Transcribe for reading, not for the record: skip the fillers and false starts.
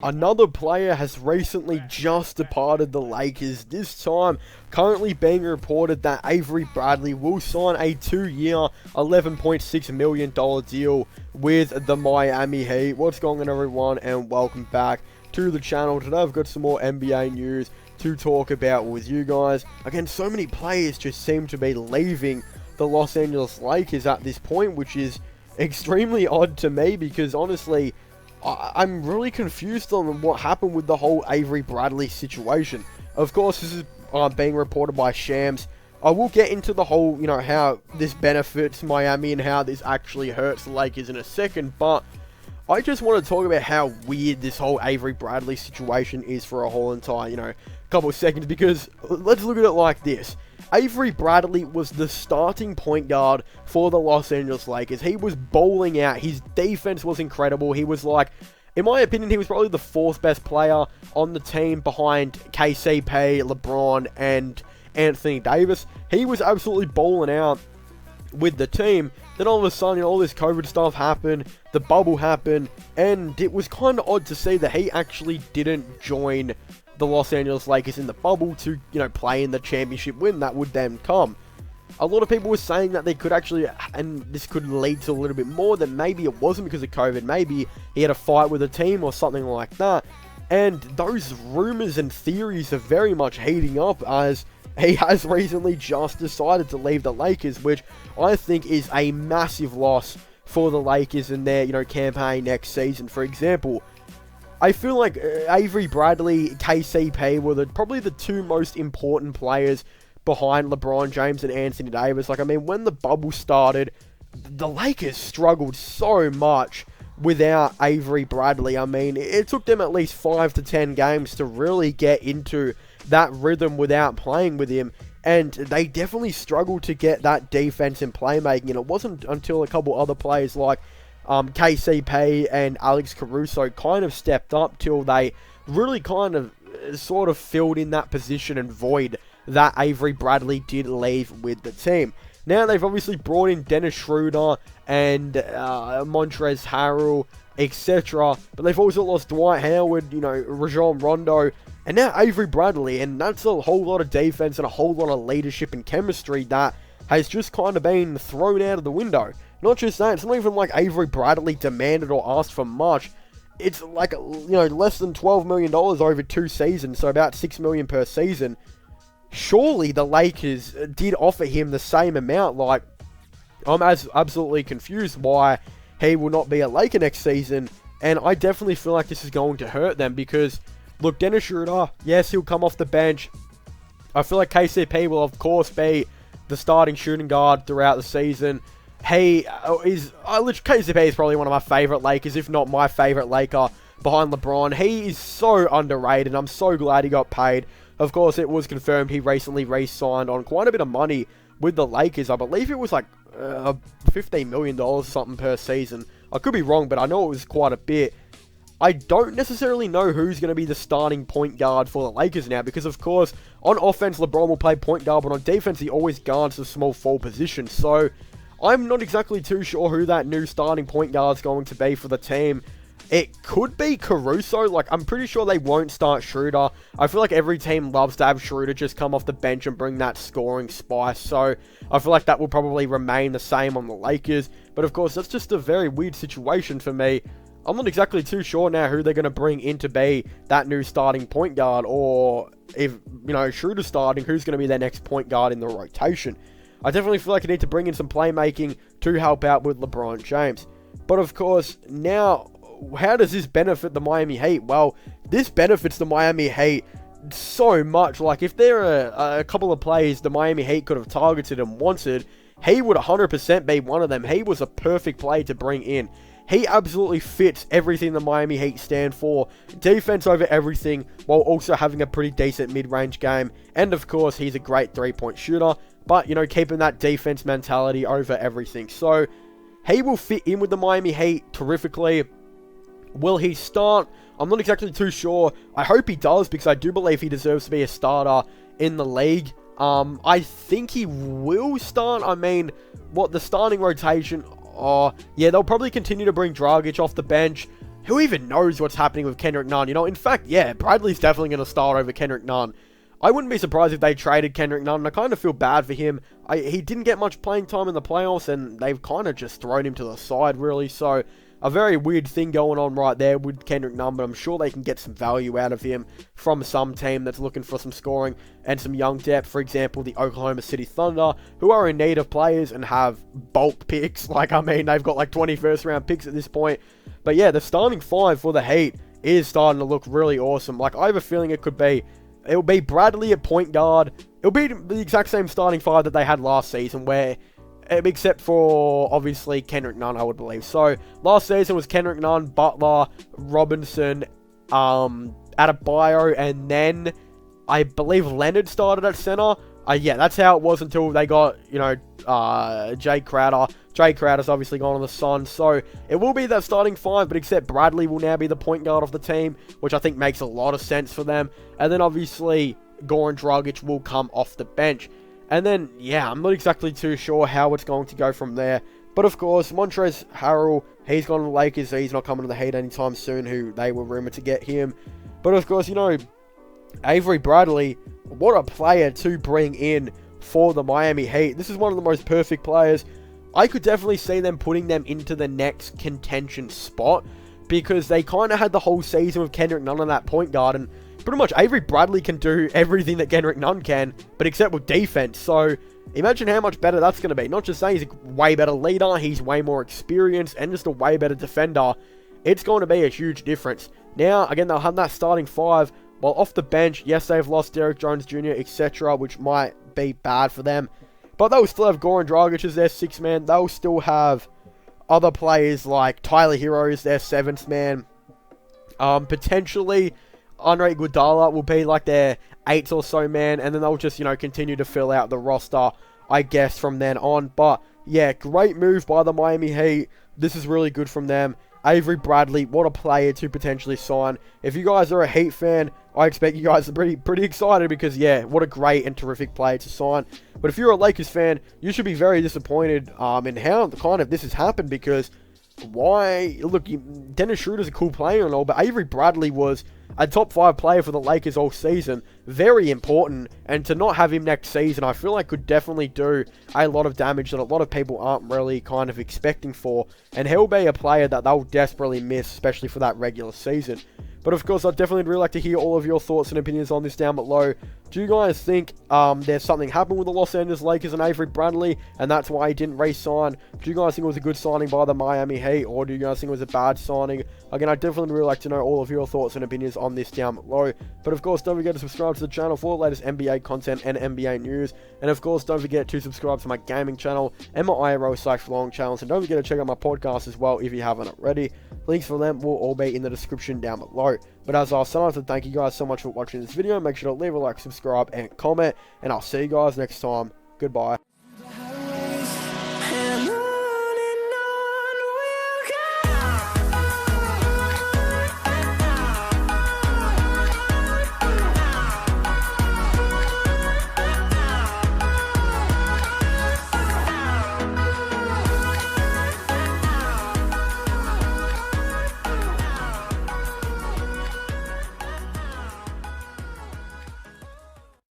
Another player has recently just departed the Lakers, this time currently being reported that Avery Bradley will sign a 2-year, $11.6 million deal with the Miami Heat. What's going on, everyone, and welcome back to the channel. Today I've got some more NBA news to talk about with you guys. Again, so many players just seem to be leaving the Los Angeles Lakers at this point, which is extremely odd to me because honestly, I'm really confused on what happened with the whole Avery Bradley situation. Of course, this is being reported by Shams. I will get into the whole, how this benefits Miami and how this actually hurts the Lakers in a second, but I just want to talk about how weird this whole Avery Bradley situation is for a whole entire, couple of seconds, because let's look at it like this. Avery Bradley was the starting point guard for the Los Angeles Lakers. He was bowling out. His defense was incredible. He was like, in my opinion, he was probably the fourth best player on the team behind KCP, LeBron, and Anthony Davis. He was absolutely bowling out with the team. Then all of a sudden, all this COVID stuff happened, the bubble happened, and it was kind of odd to see that he actually didn't join the Los Angeles Lakers in the bubble to, play in the championship win that would then come. A lot of people were saying that they could actually, and this could lead to a little bit more, that maybe it wasn't because of COVID, maybe he had a fight with a team or something like that, and those rumors and theories are very much heating up as he has recently just decided to leave the Lakers, which I think is a massive loss for the Lakers in their, campaign next season. For example, I feel like Avery Bradley, KCP were probably the two most important players behind LeBron James and Anthony Davis. When the bubble started, the Lakers struggled so much without Avery Bradley. It took them at least 5 to 10 games to really get into that rhythm without playing with him, and they definitely struggled to get that defense and playmaking, and it wasn't until a couple other players like KCP and Alex Caruso kind of stepped up till they really kind of sort of filled in that position and void that Avery Bradley did leave with the team. Now they've obviously brought in Dennis Schroeder and Montrezl Harrell, etc. But they've also lost Dwight Howard, Rajon Rondo, and now Avery Bradley, and that's a whole lot of defense and a whole lot of leadership and chemistry that has just kind of been thrown out of the window. Not just that, it's not even like Avery Bradley demanded or asked for much. It's like, less than $12 million over 2 seasons, so about $6 million per season. Surely the Lakers did offer him the same amount. I'm absolutely confused why he will not be a Laker next season, and I definitely feel like this is going to hurt them because, look, Dennis Schroeder, yes, he'll come off the bench. I feel like KCP will, of course, be the starting shooting guard throughout the season. KCP is probably one of my favourite Lakers, if not my favourite Laker, behind LeBron. He is so underrated, and I'm so glad he got paid. Of course, it was confirmed he recently re-signed on quite a bit of money with the Lakers. I believe it was like $15 million or something per season. I could be wrong, but I know it was quite a bit. I don't necessarily know who's going to be the starting point guard for the Lakers now, because of course, on offense, LeBron will play point guard, but on defense, he always guards the small forward position. So I'm not exactly too sure who that new starting point guard is going to be for the team. It could be Caruso. I'm pretty sure they won't start Schroeder. I feel like every team loves to have Schroeder just come off the bench and bring that scoring spice. So I feel like that will probably remain the same on the Lakers. But of course, that's just a very weird situation for me. I'm not exactly too sure now who they're going to bring in to be that new starting point guard, or if, Schroeder's starting, who's going to be their next point guard in the rotation. I definitely feel like I need to bring in some playmaking to help out with LeBron James. But of course, now, how does this benefit the Miami Heat? Well, this benefits the Miami Heat so much. If there are a couple of players the Miami Heat could have targeted and wanted, he would 100% be one of them. He was a perfect player to bring in. He absolutely fits everything the Miami Heat stand for. Defense over everything, while also having a pretty decent mid-range game. And of course, he's a great three-point shooter, but, keeping that defense mentality over everything. So, he will fit in with the Miami Heat terrifically. Will he start? I'm not exactly too sure. I hope he does, because I do believe he deserves to be a starter in the league. I think he will start. The starting rotation? Oh, yeah, they'll probably continue to bring Dragic off the bench. who even knows what's happening with Kendrick Nunn? You know, in fact, yeah, Bradley's definitely going to start over Kendrick Nunn. I wouldn't be surprised if they traded Kendrick Nunn, and I kind of feel bad for him. He didn't get much playing time in the playoffs, and they've kind of just thrown him to the side, really. So, a very weird thing going on right there with Kendrick Nunn, but I'm sure they can get some value out of him from some team that's looking for some scoring and some young depth. For example, the Oklahoma City Thunder, who are in need of players and have bulk picks. Like, I mean, they've got like 20 first-round picks at this point. But yeah, the starting five for the Heat is starting to look really awesome. Like, I have a feeling it'll be Bradley at point guard. It'll be the exact same starting five that they had last season, where, except for, obviously, Kendrick Nunn, I would believe. So, last season was Kendrick Nunn, Butler, Robinson, Adebayo, and then I believe Leonard started at center. Yeah, that's how it was until they got, you know, Jay Crowder. Jay Crowder's obviously gone on the Suns, so it will be that starting five, but except Bradley will now be the point guard of the team, which I think makes a lot of sense for them. And then, obviously, Goran Dragic will come off the bench. And then, yeah, I'm not exactly too sure how it's going to go from there. But, of course, Montrezl Harrell, he's gone to the Lakers. He's not coming to the Heat anytime soon, who they were rumored to get him. But, of course, you know, Avery Bradley, what a player to bring in for the Miami Heat. This is one of the most perfect players. I could definitely see them putting them into the next contention spot, because they kind of had the whole season with Kendrick Nunn on that point guard, and pretty much Avery Bradley can do everything that Kendrick Nunn can, but except with defense. So imagine how much better that's going to be. Not just saying he's a way better leader, he's way more experienced, and just a way better defender. It's going to be a huge difference. Now, again, they'll have that starting five, while off the bench, yes, they've lost Derrick Jones Jr., etc., which might be bad for them. But they'll still have Goran Dragic as their sixth man. They'll still have other players like Tyler Hero as their seventh man. Potentially, Andre Iguodala will be like their eighth or so man. And then they'll just, you know, continue to fill out the roster, I guess, from then on. But, yeah, great move by the Miami Heat. This is really good from them. Avery Bradley, what a player to potentially sign. If you guys are a Heat fan, I expect you guys are pretty excited, because, yeah, what a great and terrific player to sign. But if you're a Lakers fan, you should be very disappointed in how kind of this has happened, because why? Look, Dennis Schroeder's a cool player and all, but Avery Bradley was a top 5 player for the Lakers all season. Very important, and to not have him next season, I feel like could definitely do a lot of damage that a lot of people aren't really kind of expecting for. And he'll be a player that they'll desperately miss, especially for that regular season. But of course, I'd definitely really like to hear all of your thoughts and opinions on this down below. Do you guys think there's something happened with the Los Angeles Lakers and Avery Bradley, and that's why he didn't re-sign? Do you guys think it was a good signing by the Miami Heat, or do you guys think it was a bad signing? Again, I'd definitely really like to know all of your thoughts and opinions on this down below. But of course, don't forget to subscribe to the channel for the latest NBA content and NBA news. And of course, don't forget to subscribe to my gaming channel and my IRL/long channels. And don't forget to check out my podcast as well if you haven't already. Links for them will all be in the description down below. But as I said, I'd like to thank you guys so much for watching this video. Make sure to leave a like, subscribe, and comment. And I'll see you guys next time. Goodbye.